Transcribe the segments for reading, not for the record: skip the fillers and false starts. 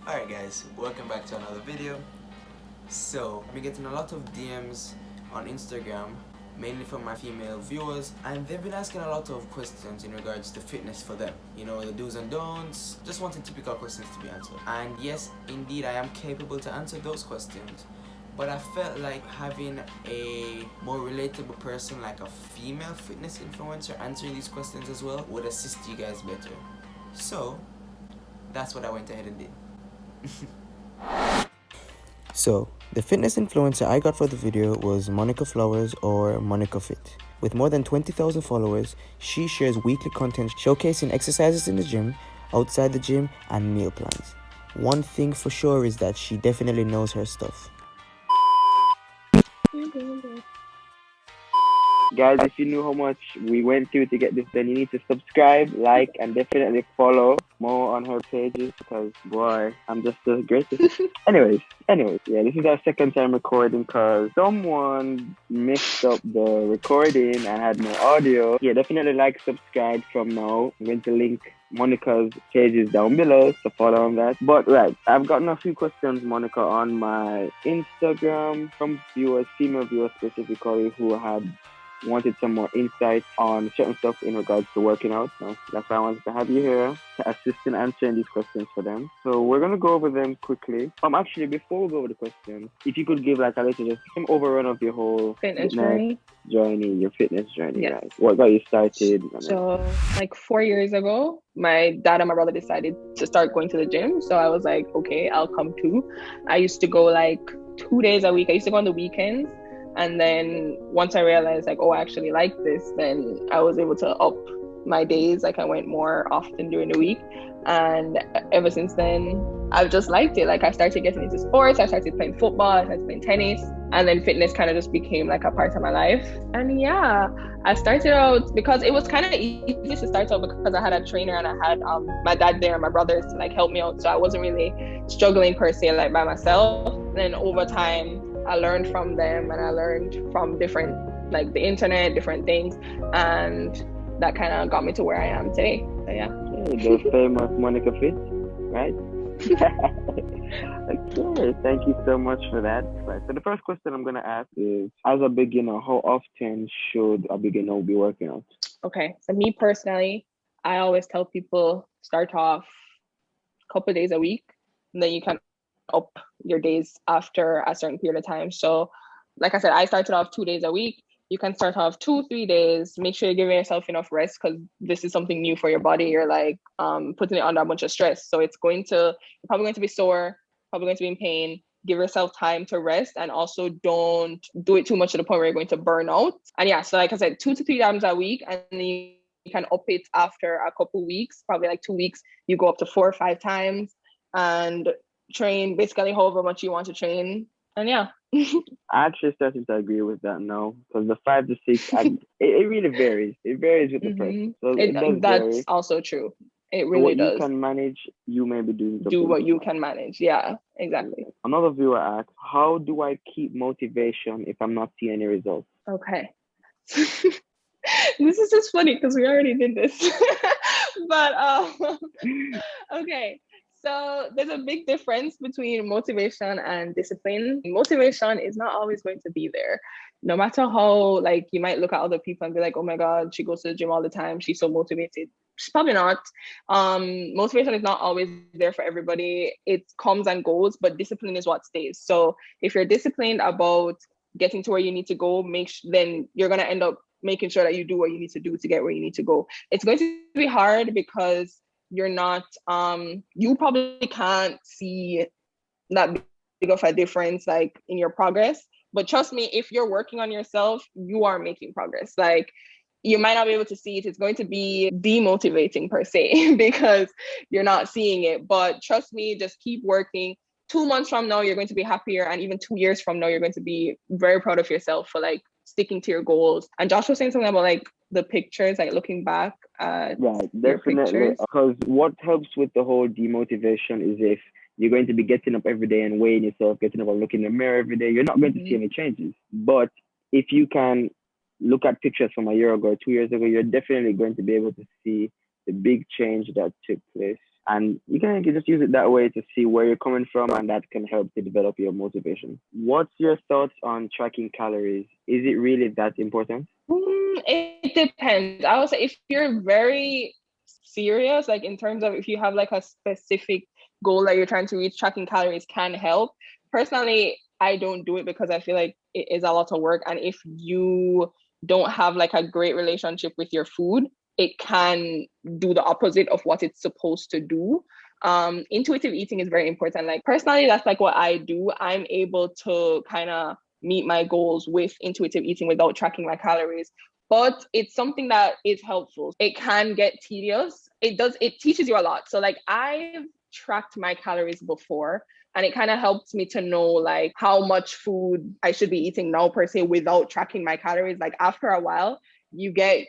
Alright guys, welcome back to another video. So, I've been getting a lot of DMs on Instagram, mainly from my female viewers, and they've been asking a lot of questions in regards to fitness for them. You know, the do's and don'ts, just wanting typical questions to be answered. And yes, indeed, I am capable to answer those questions. But I felt like having a more relatable person, like a female fitness influencer, answering these questions as well would assist you guys better. So, that's what I went ahead and did. So, the fitness influencer I got for the video was Monica Flowers or Monickqafit. With more than 20,000 followers, she shares weekly content showcasing exercises in the gym, outside the gym, and meal plans. One thing for sure is that she definitely knows her stuff. Guys, if you knew how much we went through to get this done, you need to subscribe, like, and definitely follow more on her pages because, boy, I'm just the greatest. anyways, yeah, this is our second time recording because someone mixed up the recording and had no audio. Yeah, definitely like, subscribe from now. I'm going to link Monica's pages down below, so follow on that. But right, I've gotten a few questions, Monica, on my Instagram from viewers, female viewers specifically, who had wanted some more insight on certain stuff in regards to working out. So that's why I wanted to have you here to assist in answering these questions for them. So we're gonna go over them quickly. Actually, before we go over the questions, if you could give like a little just some overrun of your whole fitness journey. Your fitness journey, Yes. right? What got you started? So like 4 years ago, my dad and my brother decided to start going to the gym. So I was like, okay, I'll come too. I used to go like 2 days a week. I used to go on the weekends. And then once I realized like, oh, I actually like this, then I was able to up my days. Like I went more often during the week. And ever since then, I've just liked it. Like I started getting into sports. I started playing football. I started playing tennis. And then fitness kind of just became like a part of my life. And yeah, I started out because it was kind of easy to start out because I had a trainer and I had my dad there and my brothers to like help me out. So I wasn't really struggling per se like by myself. And then over time, I learned from them and I learned from different, like the internet, different things. And that kind of got me to where I am today. So yeah. The famous Monickqafit, right? Okay, thank you so much for that. Right. So the first question I'm going to ask is, as a beginner, how often should a beginner be working out? Okay, so me personally, I always tell people start off a couple of days a week, and then you can up your days after a certain period of time. So like I said, I started off 2 days a week. You can start off 2-3 days. Make sure you're giving yourself enough rest because this is something new for your body. You're like putting it under a bunch of stress. So you're probably going to be sore, probably going to be in pain. Give yourself time to rest and also don't do it too much to the point where you're going to burn out. And yeah, so like I said, 2 to 3 times a week, and then you can up it after a couple weeks, probably like 2 weeks. You go up to 4 or 5 times and train basically however much you want to train. And yeah. I actually started to agree with that now because the 5 to 6, it really varies. It varies with the person. So that's vary. also true. It really so what does. You can manage, you may be doing do what you can manage. Yeah, exactly. Another viewer asked, how do I keep motivation if I'm not seeing any results? Okay. This is just funny because we already did this. But okay. So there's a big difference between motivation and discipline. Motivation is not always going to be there. No matter how, like, you might look at other people and be like, oh my God, she goes to the gym all the time. She's so motivated. She's probably not. Motivation is not always there for everybody. It comes and goes, but discipline is what stays. So if you're disciplined about getting to where you need to go, then you're going to end up making sure that you do what you need to do to get where you need to go. It's going to be hard because you're not you probably can't see that big of a difference like in your progress, but trust me, if you're working on yourself, you are making progress. Like you might not be able to see it. It's going to be demotivating per se because you're not seeing it, but trust me, just keep working. 2 months from now you're going to be happier, and even 2 years from now you're going to be very proud of yourself for like sticking to your goals. And Josh was saying something about like the pictures, like looking back at definitely, because what helps with the whole demotivation is if you're going to be getting up every day and weighing yourself, getting up and looking in the mirror every day, you're not going to see any changes. But if you can look at pictures from a year ago or 2 years ago, you're definitely going to be able to see the big change that took place. And you can just use it that way to see where you're coming from, and that can help to develop your motivation. What's your thoughts on tracking calories? Is it really that important? It depends. I would say if you're very serious, like in terms of if you have like a specific goal that you're trying to reach, tracking calories can help. Personally, I don't do it because I feel like it is a lot of work. And if you don't have like a great relationship with your food, it can do the opposite of what it's supposed to do. Intuitive eating is very important. Like personally, that's like what I do. I'm able to kind of meet my goals with intuitive eating without tracking my calories. But it's something that is helpful. It can get tedious. It teaches you a lot. So like I've tracked my calories before, and it kind of helps me to know like how much food I should be eating now per se without tracking my calories. Like after a while, you get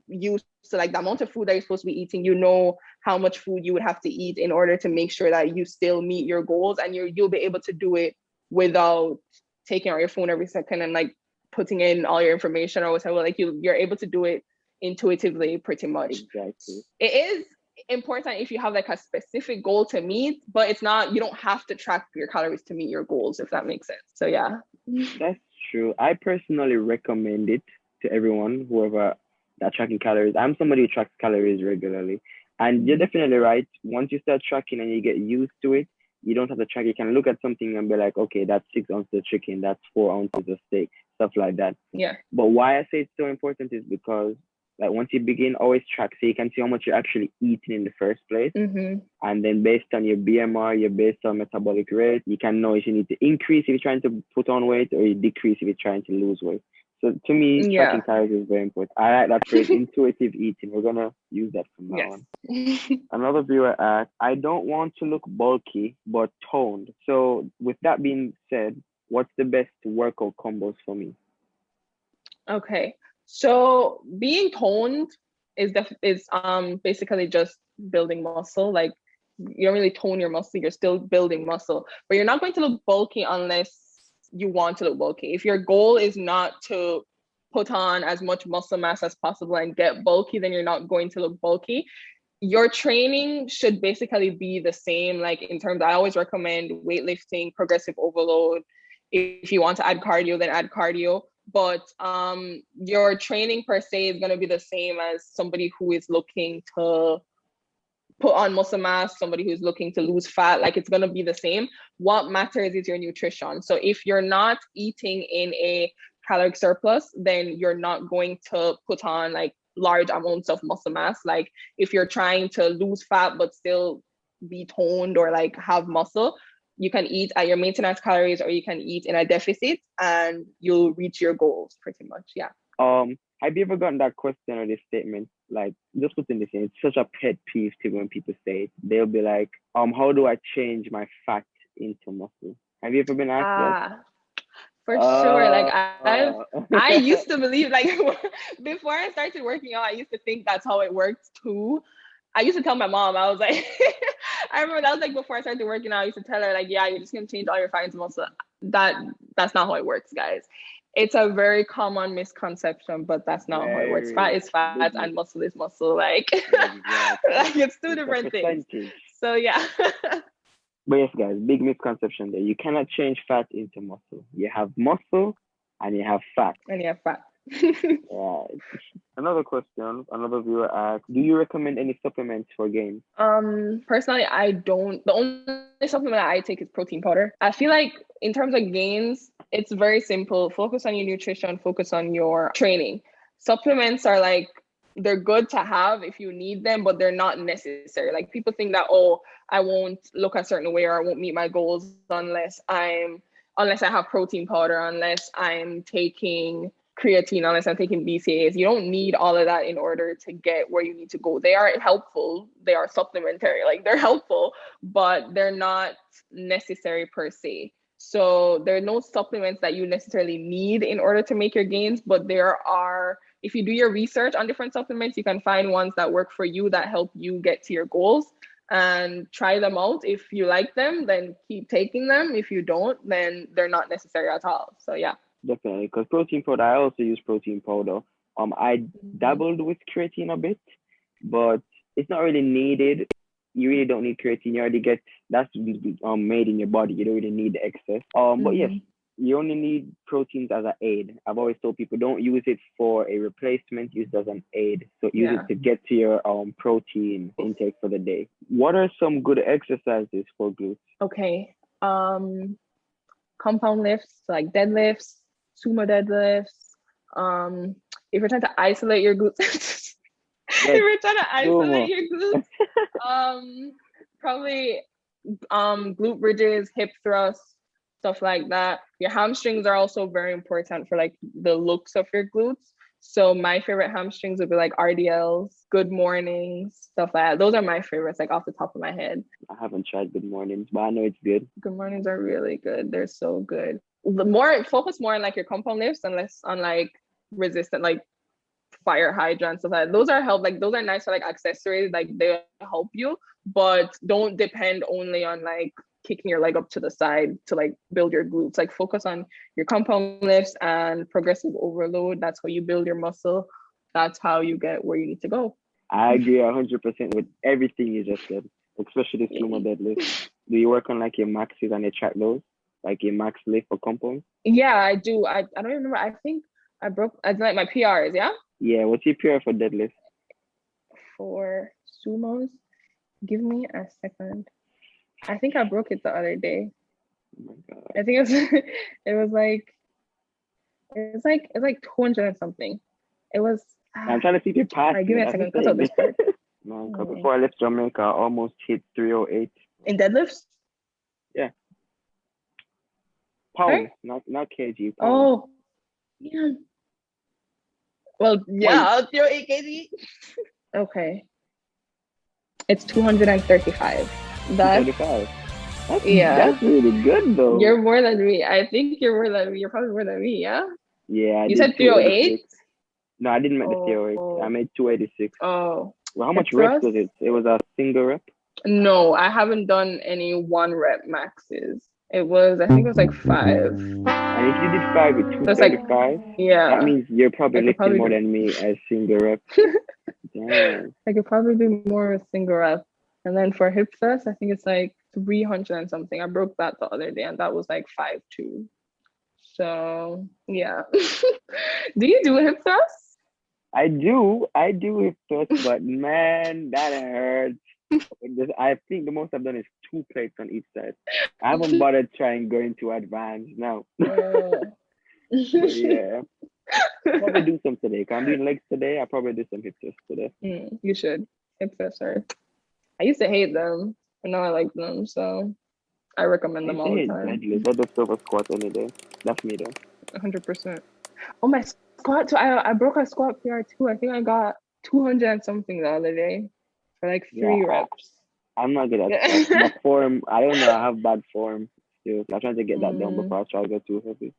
used to like the amount of food that you're supposed to be eating. You know how much food you would have to eat in order to make sure that you still meet your goals, and you'll be able to do it without taking out your phone every second and like putting in all your information or whatever. Like you're able to do it intuitively pretty much. Exactly. It is important if you have like a specific goal to meet, but it's not, you don't have to track your calories to meet your goals, if that makes sense. So yeah. That's true. I personally recommend it to everyone, whoever that tracking calories. I'm somebody who tracks calories regularly. And you're definitely right. Once you start tracking and you get used to it, you don't have to track. You can look at something and be like, okay, that's 6 ounces of chicken, that's 4 ounces of steak, stuff like that. Yeah. But why I say it's so important is because like once you begin, always track so you can see how much you're actually eating in the first place. And then based on your BMR, you're based on metabolic rate, you can know if you need to increase if you're trying to put on weight, or you decrease if you're trying to lose weight. So to me, tracking calories is very important. I like that phrase, intuitive eating. We're gonna use that from now on. Another viewer asked, I don't want to look bulky but toned. So with that being said, what's the best workout combos for me? Okay. So being toned is basically just building muscle. Like you don't really tone your muscle, you're still building muscle, but you're not going to look bulky unless you want to look bulky. If your goal is not to put on as much muscle mass as possible and get bulky, then you're not going to look bulky. Your training should basically be the same. Like in terms, I always recommend weightlifting, progressive overload. If you want to add cardio, then add cardio. But your training per se is going to be the same as somebody who is looking to put on muscle mass, somebody who's looking to lose fat. Like it's going to be the same. What matters is your nutrition. So if you're not eating in a caloric surplus, then you're not going to put on like large amounts of muscle mass. Like if you're trying to lose fat but still be toned or like have muscle, you can eat at your maintenance calories, or you can eat in a deficit, and you'll reach your goals pretty much. Yeah. Have you ever gotten that question or this statement? Like, just put in this in, it's such a pet peeve to when people say it. They'll be like, how do I change my fat into muscle? Have you ever been asked that? For sure. Like I used to believe, like before I started working out, I used to think that's how it worked too. I used to tell my mom, I was like, I remember that was like before I started working out, I used to tell her like, yeah, you're just gonna change all your fat into muscle. That's not how it works, guys. It's a very common misconception, but that's not how it works. Fat is fat and muscle is muscle. Like, like it's two different things. So yeah. But yes, guys, big misconception there. You cannot change fat into muscle. You have muscle and you have fat. And you have fat. Right. Another question, another viewer asked, do you recommend any supplements for gains? Personally, I don't. The only supplement I take is protein powder. I feel like in terms of gains, it's very simple. Focus on your nutrition, focus on your training. Supplements are like, they're good to have if you need them, but they're not necessary. Like people think that, oh, I won't look a certain way, or I won't meet my goals unless I have protein powder, unless I'm taking creatine, unless I'm taking BCAAs. You don't need all of that in order to get where you need to go. They are helpful. They are supplementary. Like they're helpful, but they're not necessary per se. So there are no supplements that you necessarily need in order to make your gains, but there are, if you do your research on different supplements, you can find ones that work for you, that help you get to your goals, and try them out. If you like them, then keep taking them. If you don't, then they're not necessary at all. So yeah. Definitely, because protein powder, I also use protein powder. I dabbled with creatine a bit, but it's not really needed. you really don't need creatine. You already get that's made in your body. You don't really need the excess. But yes, you only need proteins as an aid. I've always told people don't use it for a replacement, use it as an aid. So use it to get to your protein intake for the day. What are some good exercises for glutes? Okay. Compound lifts, like deadlifts, sumo deadlifts. If you're trying to isolate your glutes, if you're trying to isolate your glutes, probably glute bridges, hip thrusts, stuff like that. Your hamstrings are also very important for like the looks of your glutes. So my favorite hamstrings would be like RDLs, good mornings, stuff like that. Those are my favorites, like off the top of my head. I haven't tried good mornings, but I know it's good. Good mornings are really good. They're so good. Focus more on like your compound lifts and less on like resistant, like fire hydrants, stuff like that. Those are nice for like accessories, like they help you, but don't depend only on like kicking your leg up to the side to like build your glutes. Like focus on your compound lifts and progressive overload. That's how you build your muscle. That's how you get where you need to go. I agree 100% with everything you just said, especially the sumo deadlift. Do you work on like your maxes and your track lows, like your max lift for compound? Yeah, I do. I don't remember. I think I like my PRs. Yeah, what's your PR for deadlift? For sumos, give me a second. I think I broke it the other day. Oh my God. I think it was like 200 and something. It was. I'm trying to see if you're past. Give me a second. Cut out this part. Man, before I left Jamaica, I almost hit 308. In deadlifts? Yeah. Pound, not kg. Pound. Oh, yeah. Well, yeah, I'll throw 8 kg. Okay. It's 235. That's 235. That's really good though. You're more than me. I think you're more than me. You're probably more than me, yeah? Yeah. You said 308? No, I didn't make the 308. I made 286. Oh. Well, how much reps was it? It was a single rep? No, I haven't done any 1 rep maxes. I think it was like 5. And if you did 5 with 235, that means you're probably lifting more than me as single rep. Damn. I could probably do more with single rep. And then for hip thrust, I think it's like 300 and something. I broke that the other day and that was like 5'2". So yeah. Do you do hip thrusts? I do hip thrusts, but man, that hurts. I think the most I've done is 2 plates on each side. I haven't bothered trying going to advanced now. Yeah. I'll probably do some today. If I'm doing legs today, I'll probably do some hip thrusts today. You should. Hip thrusts are. I used to hate them, but now I like them, so I recommend them all the time. Let the silver squat any day. That's me though. 100%. Oh, my squat too. I broke a squat PR too. I think I got 200 and something the other day for like 3 reps. I'm not good at squats. My form, I don't know. I have bad form still. I'm trying to get that done before I try to get too heavy.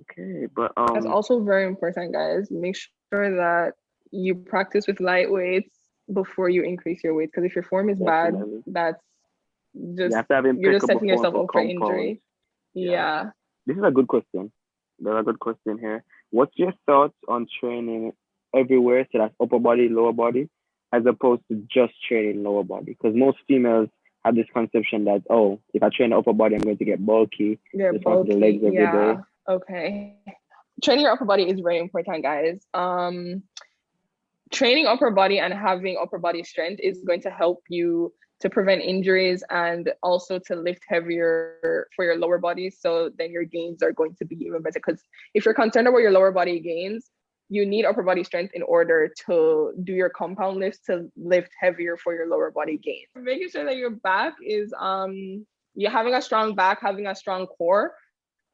Okay, but that's also very important, guys. Make sure that you practice with light weights before you increase your weight, because if your form is bad, that's just you're just setting yourself up for injury. Yeah. This is a good question. There's a good question here. What's your thoughts on training everywhere, so that's upper body, lower body, as opposed to just training lower body? Because most females have this conception that, oh, if I train the upper body, I'm going to get bulky. The legs every day. Okay. Training your upper body is very important, guys. Training upper body and having upper body strength is going to help you to prevent injuries and also to lift heavier for your lower body. So then your gains are going to be even better. Because if you're concerned about your lower body gains, you need upper body strength in order to do your compound lifts to lift heavier for your lower body gains. Making sure that your back is you're having a strong back, having a strong core,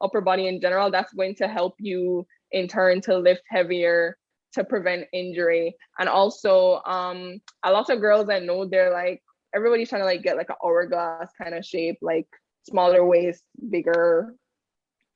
upper body in general, that's going to help you in turn to lift heavier to prevent injury. And also a lot of girls I know, they're like, everybody's trying to like get like an hourglass kind of shape, like smaller waist, bigger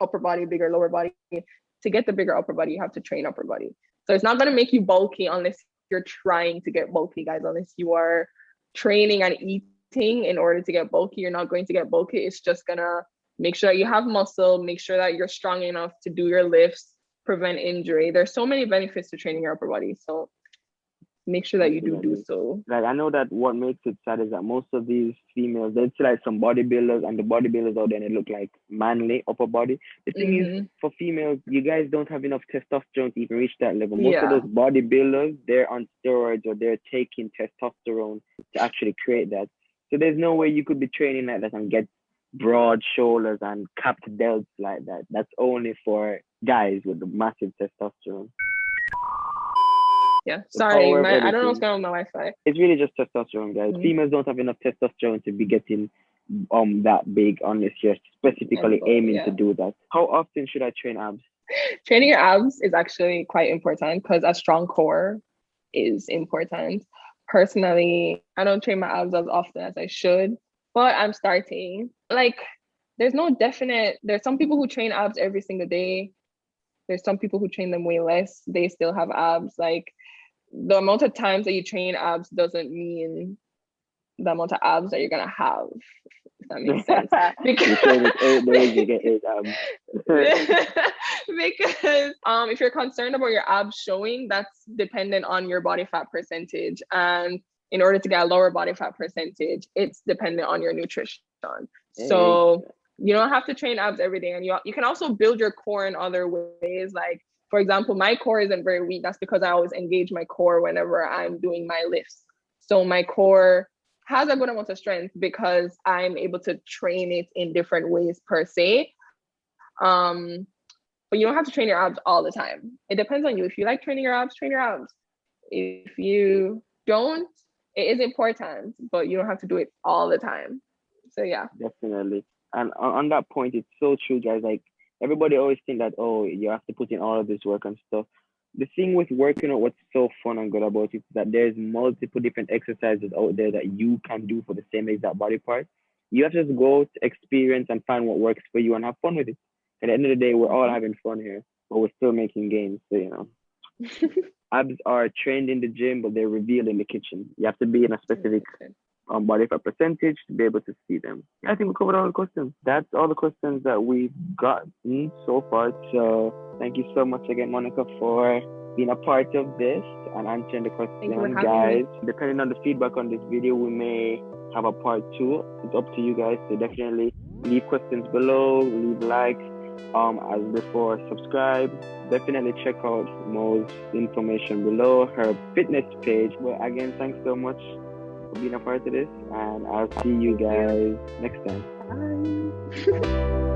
upper body, bigger lower body. To get the bigger upper body, you have to train upper body. So it's not going to make you bulky unless you're trying to get bulky, guys. Unless you are training and eating in order to get bulky, you're not going to get bulky. It's just going to make sure that you have muscle, make sure that you're strong enough to do your lifts, prevent injury. There's so many benefits to training your upper body. So make sure that you do Definitely. so. Like, I know that what makes it sad is that most of these females, they see like some bodybuilders, and the bodybuilders out there, they look like manly upper body. The thing is, for females, you guys don't have enough testosterone to even reach that level. Most of Yeah. those bodybuilders, they're on steroids or they're taking testosterone to actually create that. So there's no way you could be training like that and get broad shoulders and capped delts like that. That's only for guys with the massive testosterone. Yeah, sorry, Power of I don't know what's editing. going on with my Wi-Fi. It's really just testosterone, guys. Mhm. Females don't have enough testosterone to be getting that big unless you're specifically aiming to do that. How often should I train abs? Training your abs is actually quite important because a strong core is important. Personally, I don't train my abs as often as I should, but I'm starting. Like, there's some people who train abs every single day. There's some people who train them way less. They still have abs. Like, the amount of times that you train abs doesn't mean the amount of abs that you're gonna have, if that makes sense. Because you train it 8 days, you get 8 abs. Because if you're concerned about your abs showing, that's dependent on your body fat percentage. And in order to get a lower body fat percentage, it's dependent on your nutrition. So you don't have to train abs every day. And you can also build your core in other ways. Like, for example, my core isn't very weak. That's because I always engage my core whenever I'm doing my lifts. So my core has a good amount of strength because I'm able to train it in different ways per se. But you don't have to train your abs all the time. It depends on you. If you like training your abs, train your abs. If you don't, it is important, but you don't have to do it all the time. So yeah. Definitely. And on that point, it's so true, guys. Like, everybody always think that, oh, you have to put in all of this work and stuff. The thing with working out, what's so fun and good about it is that there's multiple different exercises out there that you can do for the same exact body part. You have to just go to experience and find what works for you and have fun with it. At the end of the day, we're all having fun here, but we're still making gains. So, you know, abs are trained in the gym, but they're revealed in the kitchen. You have to be in a specific body fat percentage to be able to see them. I think we covered all the questions. That's all the questions that we've gotten so far. So thank you so much again, Monica, for being a part of this and answering the questions, guys. Depending on the feedback on this video, we may have a part 2. It's up to you guys. So definitely leave questions below, leave likes. As before, subscribe. Definitely check out Mo's information below, her fitness page. Well, again, thanks so much for being a part of this, and I'll see you guys next time. Bye.